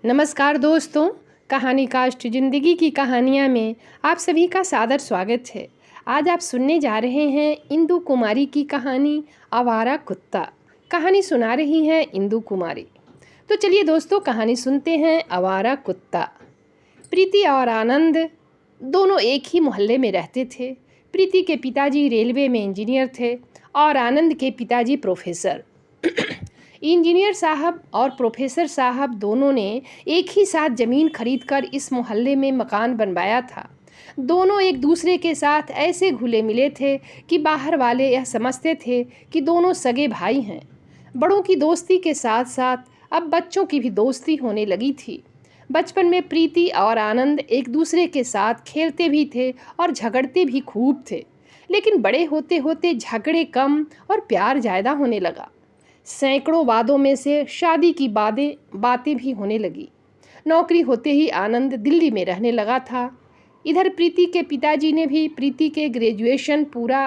नमस्कार दोस्तों, कहानी कास्ट ज़िंदगी की कहानियाँ में आप सभी का सादर स्वागत है। आज आप सुनने जा रहे हैं इंदु कुमारी की कहानी आवारा कुत्ता। कहानी सुना रही हैं इंदु कुमारी। तो चलिए दोस्तों, कहानी सुनते हैं आवारा कुत्ता। प्रीति और आनंद दोनों एक ही मोहल्ले में रहते थे। प्रीति के पिताजी रेलवे में इंजीनियर थे और आनंद के पिताजी प्रोफेसर। इंजीनियर साहब और प्रोफेसर साहब दोनों ने एक ही साथ ज़मीन खरीदकर इस मोहल्ले में मकान बनवाया था। दोनों एक दूसरे के साथ ऐसे घुले मिले थे कि बाहर वाले यह समझते थे कि दोनों सगे भाई हैं। बड़ों की दोस्ती के साथ साथ अब बच्चों की भी दोस्ती होने लगी थी। बचपन में प्रीति और आनंद एक दूसरे के साथ खेलते भी थे और झगड़ते भी खूब थे, लेकिन बड़े होते होते झगड़े कम और प्यार ज़्यादा होने लगा। सैकड़ों वादों में से शादी की बातें भी होने लगी। नौकरी होते ही आनंद दिल्ली में रहने लगा था। इधर प्रीति के पिताजी ने भी प्रीति के ग्रेजुएशन पूरा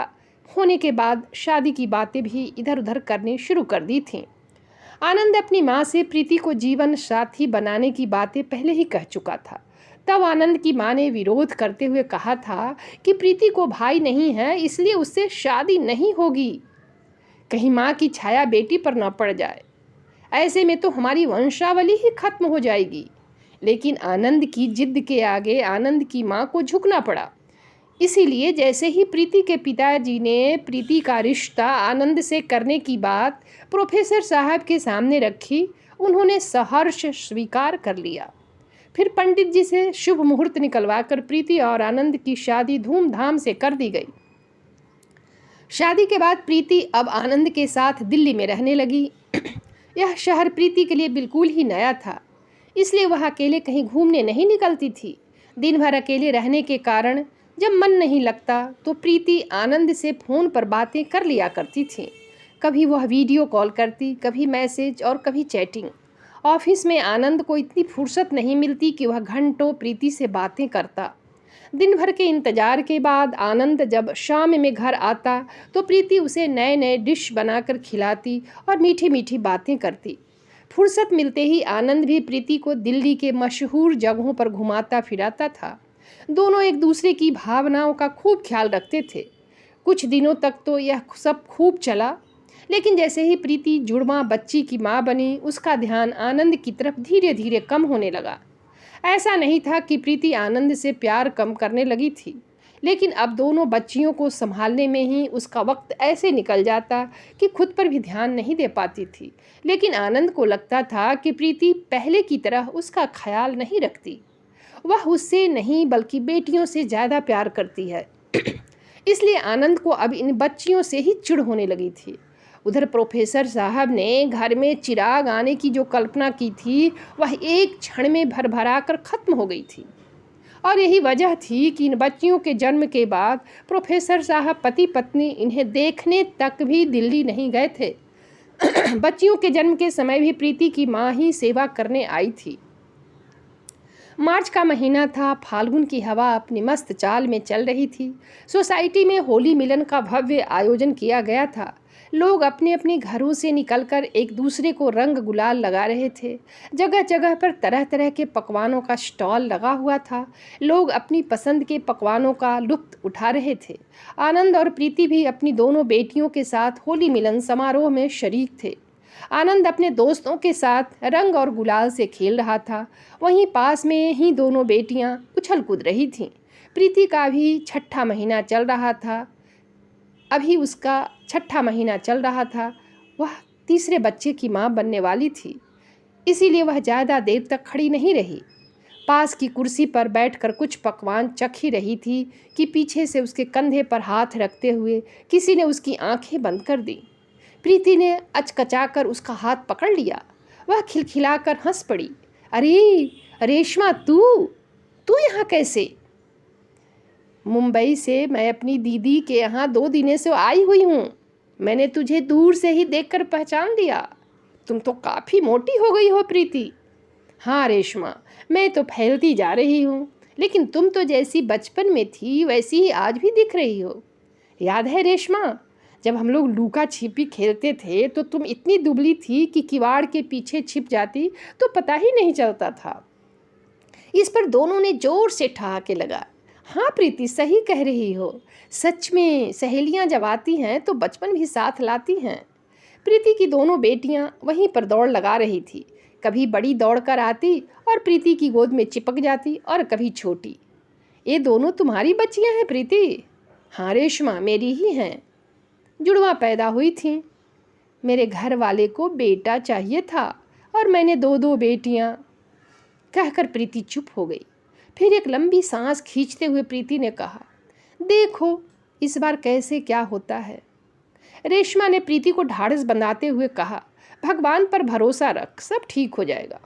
होने के बाद शादी की बातें भी इधर उधर करनी शुरू कर दी थीं। आनंद अपनी माँ से प्रीति को जीवन साथी बनाने की बातें पहले ही कह चुका था। तब आनंद की माँ ने विरोध करते हुए कहा था कि प्रीति को भाई नहीं है, इसलिए उससे शादी नहीं होगी। कहीं माँ की छाया बेटी पर न पड़ जाए, ऐसे में तो हमारी वंशावली ही खत्म हो जाएगी। लेकिन आनंद की जिद के आगे आनंद की माँ को झुकना पड़ा। इसीलिए जैसे ही प्रीति के पिताजी ने प्रीति का रिश्ता आनंद से करने की बात प्रोफेसर साहब के सामने रखी, उन्होंने सहर्ष स्वीकार कर लिया। फिर पंडित जी से शुभ मुहूर्त निकलवाकर प्रीति और आनंद की शादी धूमधाम से कर दी गई। शादी के बाद प्रीति अब आनंद के साथ दिल्ली में रहने लगी। यह शहर प्रीति के लिए बिल्कुल ही नया था, इसलिए वह अकेले कहीं घूमने नहीं निकलती थी। दिन भर अकेले रहने के कारण जब मन नहीं लगता तो प्रीति आनंद से फ़ोन पर बातें कर लिया करती थी। कभी वह वीडियो कॉल करती, कभी मैसेज और कभी चैटिंग। ऑफिस में आनंद को इतनी फुर्सत नहीं मिलती कि वह घंटों प्रीति से बातें करता। दिन भर के इंतजार के बाद आनंद जब शाम में घर आता तो प्रीति उसे नए नए डिश बनाकर खिलाती और मीठी मीठी बातें करती। फुर्सत मिलते ही आनंद भी प्रीति को दिल्ली के मशहूर जगहों पर घुमाता फिराता था। दोनों एक दूसरे की भावनाओं का खूब ख्याल रखते थे। कुछ दिनों तक तो यह सब खूब चला, लेकिन जैसे ही प्रीति जुड़वा बच्ची की माँ बनी, उसका ध्यान आनंद की तरफ धीरे धीरे कम होने लगा। ऐसा नहीं था कि प्रीति आनंद से प्यार कम करने लगी थी, लेकिन अब दोनों बच्चियों को संभालने में ही उसका वक्त ऐसे निकल जाता कि खुद पर भी ध्यान नहीं दे पाती थी। लेकिन आनंद को लगता था कि प्रीति पहले की तरह उसका ख्याल नहीं रखती। वह उससे नहीं बल्कि बेटियों से ज़्यादा प्यार करती है। इसलिए आनंद को अब इन बच्चियों से ही चिढ़ होने लगी थी। उधर प्रोफेसर साहब ने घर में चिराग आने की जो कल्पना की थी, वह एक क्षण में भरभरा कर खत्म हो गई थी। और यही वजह थी कि इन बच्चियों के जन्म के बाद प्रोफेसर साहब पति पत्नी इन्हें देखने तक भी दिल्ली नहीं गए थे। बच्चियों के जन्म के समय भी प्रीति की माँ ही सेवा करने आई थी। मार्च का महीना था। फाल्गुन की हवा अपनी मस्त चाल में चल रही थी। सोसाइटी में होली मिलन का भव्य आयोजन किया गया था। लोग अपने अपने घरों से निकलकर एक दूसरे को रंग गुलाल लगा रहे थे। जगह जगह पर तरह तरह के पकवानों का स्टॉल लगा हुआ था। लोग अपनी पसंद के पकवानों का लुत्फ उठा रहे थे। आनंद और प्रीति भी अपनी दोनों बेटियों के साथ होली मिलन समारोह में शरीक थे। आनंद अपने दोस्तों के साथ रंग और गुलाल से खेल रहा था। वहीं पास में ही दोनों बेटियां उछल कूद रही थीं। प्रीति का भी छठा महीना चल रहा था। वह तीसरे बच्चे की मां बनने वाली थी, इसीलिए वह ज़्यादा देर तक खड़ी नहीं रही। पास की कुर्सी पर बैठकर कुछ पकवान चख ही रही थी कि पीछे से उसके कंधे पर हाथ रखते हुए किसी ने उसकी आंखें बंद कर दी। प्रीति ने अचकचाकर उसका हाथ पकड़ लिया। वह खिलखिलाकर हंस पड़ी। अरे रेशमा, तू यहाँ कैसे? मुंबई से मैं अपनी दीदी के यहाँ 2 दिनों से आई हुई हूँ। मैंने तुझे दूर से ही देखकर पहचान लिया। तुम तो काफ़ी मोटी हो गई हो प्रीति। हाँ रेशमा, मैं तो फैलती जा रही हूँ, लेकिन तुम तो जैसी बचपन में थी वैसी ही आज भी दिख रही हो। याद है रेशमा, जब हम लोग लुका छिपी खेलते थे तो तुम इतनी दुबली थी कि किवाड़ के पीछे छिप जाती तो पता ही नहीं चलता था। इस पर दोनों ने जोर से ठहाके लगा। हाँ प्रीति, सही कह रही हो। सच में सहेलियां जब आती हैं तो बचपन भी साथ लाती हैं। प्रीति की दोनों बेटियां वहीं पर दौड़ लगा रही थी। कभी बड़ी दौड़ कर आती और प्रीति की गोद में चिपक जाती और कभी छोटी। ये दोनों तुम्हारी बच्चियां हैं प्रीति? हाँ रेशमा, मेरी ही हैं। जुड़वा पैदा हुई थीं। मेरे घर वाले को बेटा चाहिए था और मैंने दो दो बेटियां। कहकर प्रीति चुप हो गई। फिर एक लंबी सांस खींचते हुए प्रीति ने कहा, देखो इस बार कैसे क्या होता है। रेशमा ने प्रीति को ढाढ़स बंधाते हुए कहा, भगवान पर भरोसा रख, सब ठीक हो जाएगा।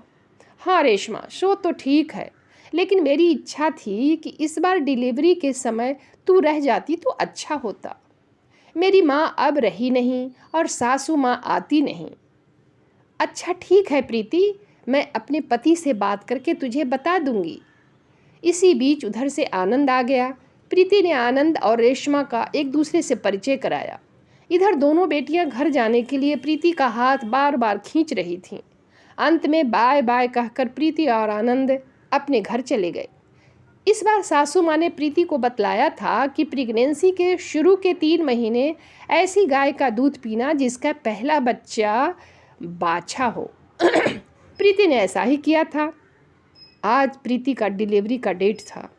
हाँ रेशमा, सो तो ठीक है, लेकिन मेरी इच्छा थी कि इस बार डिलीवरी के समय तू रह जाती तो अच्छा होता। मेरी माँ अब रही नहीं और सासू माँ आती नहीं। अच्छा ठीक है प्रीति, मैं अपने पति से बात करके तुझे बता दूंगी। इसी बीच उधर से आनंद आ गया। प्रीति ने आनंद और रेशमा का एक दूसरे से परिचय कराया। इधर दोनों बेटियां घर जाने के लिए प्रीति का हाथ बार बार खींच रही थीं। अंत में बाय बाय कहकर प्रीति और आनंद अपने घर चले गए। इस बार सासू माँ ने प्रीति को बतलाया था कि प्रेगनेंसी के शुरू के 3 महीने ऐसी गाय का दूध पीना जिसका पहला बच्चा बाछा हो। प्रीति ने ऐसा ही किया था। आज प्रीति का डिलीवरी का डेट था,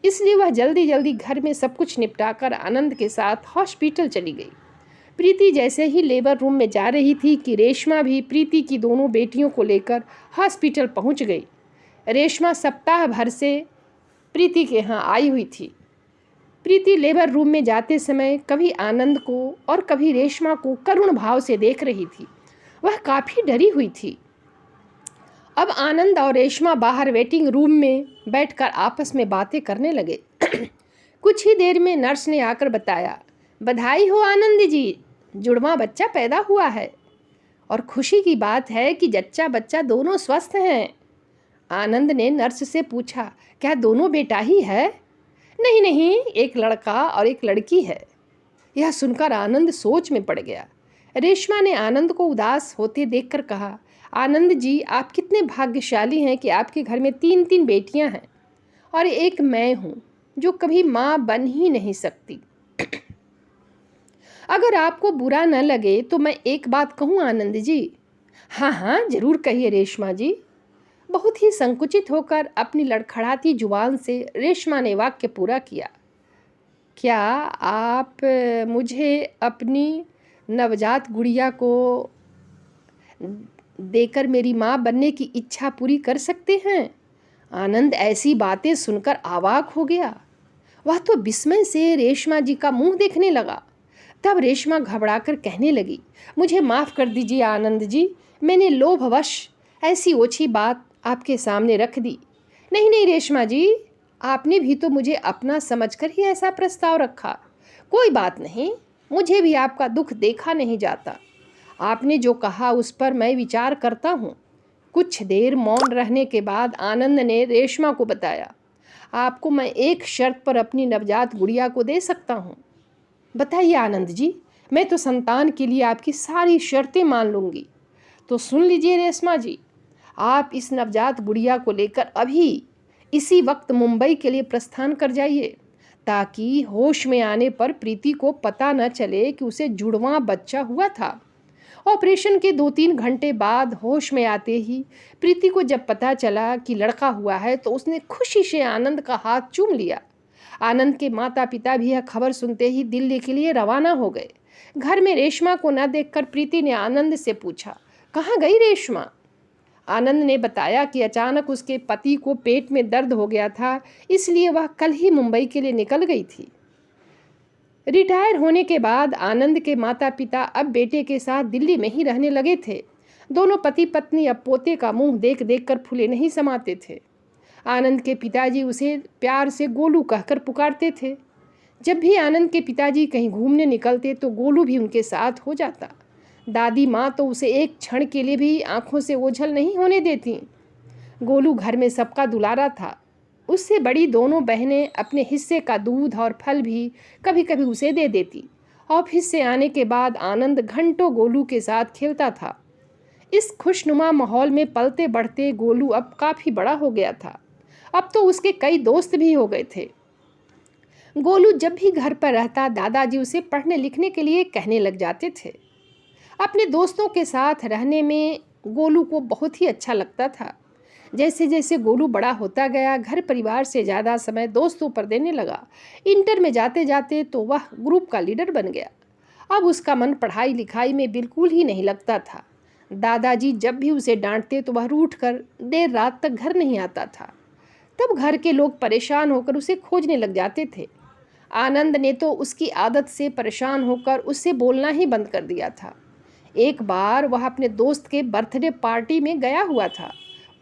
इसलिए वह जल्दी जल्दी घर में सब कुछ निपटाकर आनंद के साथ हॉस्पिटल चली गई। प्रीति जैसे ही लेबर रूम में जा रही थी कि रेशमा भी प्रीति की दोनों बेटियों को लेकर हॉस्पिटल पहुंच गई। रेशमा सप्ताह भर से प्रीति के यहाँ आई हुई थी। प्रीति लेबर रूम में जाते समय कभी आनंद को और कभी रेशमा को करुण भाव से देख रही थी। वह काफ़ी डरी हुई थी। अब आनंद और रेशमा बाहर वेटिंग रूम में बैठकर आपस में बातें करने लगे। कुछ ही देर में नर्स ने आकर बताया, बधाई हो आनंद जी, जुड़वा बच्चा पैदा हुआ है और खुशी की बात है कि जच्चा बच्चा दोनों स्वस्थ हैं। आनंद ने नर्स से पूछा, क्या दोनों बेटा ही है? नहीं नहीं, एक लड़का और एक लड़की है। यह सुनकर आनंद सोच में पड़ गया। रेशमा ने आनंद को उदास होते देखकर कहा, आनंद जी, आप कितने भाग्यशाली हैं कि आपके घर में 3 बेटियां हैं और एक मैं हूँ जो कभी माँ बन ही नहीं सकती। अगर आपको बुरा न लगे तो मैं एक बात कहूँ आनंद जी। हाँ हाँ जरूर कहिए रेशमा जी। बहुत ही संकुचित होकर अपनी लड़खड़ाती जुबान से रेशमा ने वाक्य पूरा किया। क्या आप मुझे अपनी नवजात गुड़िया को देकर मेरी माँ बनने की इच्छा पूरी कर सकते हैं? आनंद ऐसी बातें सुनकर अवाक हो गया। वह तो विस्मय से रेशमा जी का मुंह देखने लगा। तब रेशमा घबराकर कहने लगी, मुझे माफ़ कर दीजिए आनंद जी, मैंने लोभवश ऐसी ओछी बात आपके सामने रख दी। नहीं नहीं रेशमा जी, आपने भी तो मुझे अपना समझकर ही ऐसा प्रस्ताव रखा। कोई बात नहीं, मुझे भी आपका दुख देखा नहीं जाता। आपने जो कहा उस पर मैं विचार करता हूँ। कुछ देर मौन रहने के बाद आनंद ने रेशमा को बताया, आपको मैं एक शर्त पर अपनी नवजात गुड़िया को दे सकता हूँ। बताइए आनंद जी, मैं तो संतान के लिए आपकी सारी शर्तें मान लूँगी। तो सुन लीजिए रेशमा जी, आप इस नवजात गुड़िया को लेकर अभी इसी वक्त मुंबई के लिए प्रस्थान कर जाइए, ताकि होश में आने पर प्रीति को पता न चले कि उसे जुड़वा बच्चा हुआ था। ऑपरेशन के 2-3 घंटे बाद होश में आते ही प्रीति को जब पता चला कि लड़का हुआ है तो उसने खुशी से आनंद का हाथ चूम लिया। आनंद के माता पिता भी यह खबर सुनते ही दिल्ली के लिए रवाना हो गए। घर में रेशमा को न देखकर प्रीति ने आनंद से पूछा, कहाँ गई रेशमा? आनंद ने बताया कि अचानक उसके पति को पेट में दर्द हो गया था, इसलिए वह कल ही मुंबई के लिए निकल गई थी। रिटायर होने के बाद आनंद के माता पिता अब बेटे के साथ दिल्ली में ही रहने लगे थे। दोनों पति पत्नी अब पोते का मुंह देख देख कर फूले नहीं समाते थे। आनंद के पिताजी उसे प्यार से गोलू कहकर पुकारते थे। जब भी आनंद के पिताजी कहीं घूमने निकलते तो गोलू भी उनके साथ हो जाता। दादी माँ तो उसे एक क्षण के लिए भी आंखों से ओझल नहीं होने देती। गोलू घर में सबका दुलारा था। उससे बड़ी दोनों बहनें अपने हिस्से का दूध और फल भी कभी कभी उसे दे देती ऑफिस से आने के बाद आनंद घंटों गोलू के साथ खेलता था। इस खुशनुमा माहौल में पलते बढ़ते गोलू अब काफ़ी बड़ा हो गया था। अब तो उसके कई दोस्त भी हो गए थे। गोलू जब भी घर पर रहता दादाजी उसे पढ़ने लिखने के लिए कहने लग जाते थे। अपने दोस्तों के साथ रहने में गोलू को बहुत ही अच्छा लगता था। जैसे जैसे गोलू बड़ा होता गया घर परिवार से ज़्यादा समय दोस्तों पर देने लगा। इंटर में जाते जाते तो वह ग्रुप का लीडर बन गया। अब उसका मन पढ़ाई लिखाई में बिल्कुल ही नहीं लगता था। दादाजी जब भी उसे डांटते तो वह रूठ कर देर रात तक घर नहीं आता था। तब घर के लोग परेशान होकर उसे खोजने लग जाते थे। आनंद ने तो उसकी आदत से परेशान होकर उससे बोलना ही बंद कर दिया था। एक बार वह अपने दोस्त के बर्थडे पार्टी में गया हुआ था।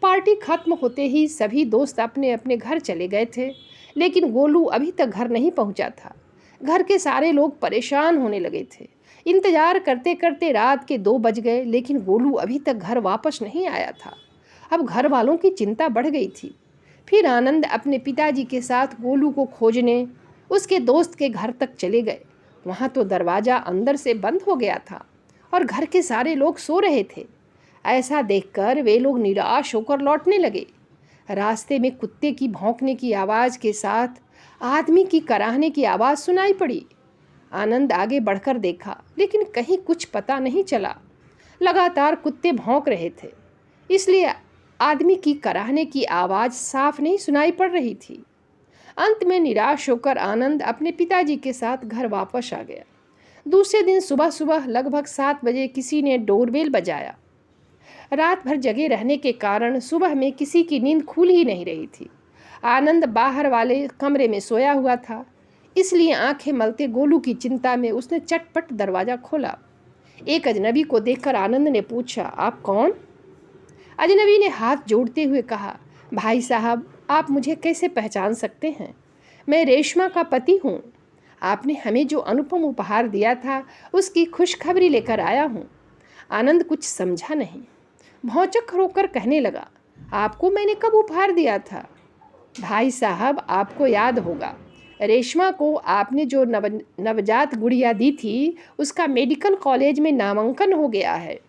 पार्टी खत्म होते ही सभी दोस्त अपने अपने घर चले गए थे, लेकिन गोलू अभी तक घर नहीं पहुंचा था। घर के सारे लोग परेशान होने लगे थे। इंतजार करते करते रात के 2 बज गए, लेकिन गोलू अभी तक घर वापस नहीं आया था। अब घर वालों की चिंता बढ़ गई थी। फिर आनंद अपने पिताजी के साथ गोलू को खोजने उसके दोस्त के घर तक चले गए। वहाँ तो दरवाज़ा अंदर से बंद हो गया था और घर के सारे लोग सो रहे थे। ऐसा देखकर वे लोग निराश होकर लौटने लगे। रास्ते में कुत्ते की भौंकने की आवाज़ के साथ आदमी की कराहने की आवाज़ सुनाई पड़ी। आनंद आगे बढ़कर देखा, लेकिन कहीं कुछ पता नहीं चला। लगातार कुत्ते भौंक रहे थे, इसलिए आदमी की कराहने की आवाज़ साफ नहीं सुनाई पड़ रही थी। अंत में निराश होकर आनंद अपने पिताजी के साथ घर वापस आ गया। दूसरे दिन सुबह सुबह लगभग 7 बजे किसी ने डोरबेल बजाया। रात भर जगे रहने के कारण सुबह में किसी की नींद खुल ही नहीं रही थी। आनंद बाहर वाले कमरे में सोया हुआ था, इसलिए आंखें मलते गोलू की चिंता में उसने चटपट दरवाज़ा खोला। एक अजनबी को देखकर आनंद ने पूछा, आप कौन? अजनबी ने हाथ जोड़ते हुए कहा, भाई साहब, आप मुझे कैसे पहचान सकते हैं? मैं रेशमा का पति हूँ। आपने हमें जो अनुपम उपहार दिया था उसकी खुशखबरी लेकर आया हूँ। आनंद कुछ समझा नहीं, भौचक होकर कहने लगा, आपको मैंने कब उपहार दिया था? भाई साहब, आपको याद होगा, रेशमा को आपने जो नवजात गुड़िया दी थी उसका मेडिकल कॉलेज में नामांकन हो गया है।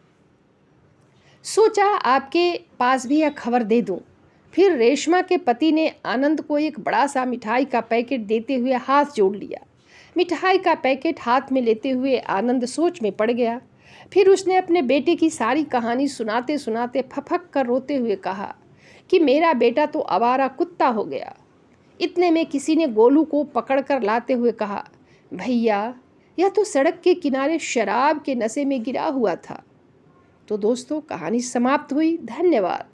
सोचा आपके पास भी यह खबर दे दूं। फिर रेशमा के पति ने आनंद को एक बड़ा सा मिठाई का पैकेट देते हुए हाथ जोड़ लिया। मिठाई का पैकेट हाथ में लेते हुए आनंद सोच में पड़ गया। फिर उसने अपने बेटे की सारी कहानी सुनाते सुनाते फफक कर रोते हुए कहा कि मेरा बेटा तो आवारा कुत्ता हो गया। इतने में किसी ने गोलू को पकड़कर लाते हुए कहा, भैया, यह तो सड़क के किनारे शराब के नशे में गिरा हुआ था। तो दोस्तों, कहानी समाप्त हुई। धन्यवाद।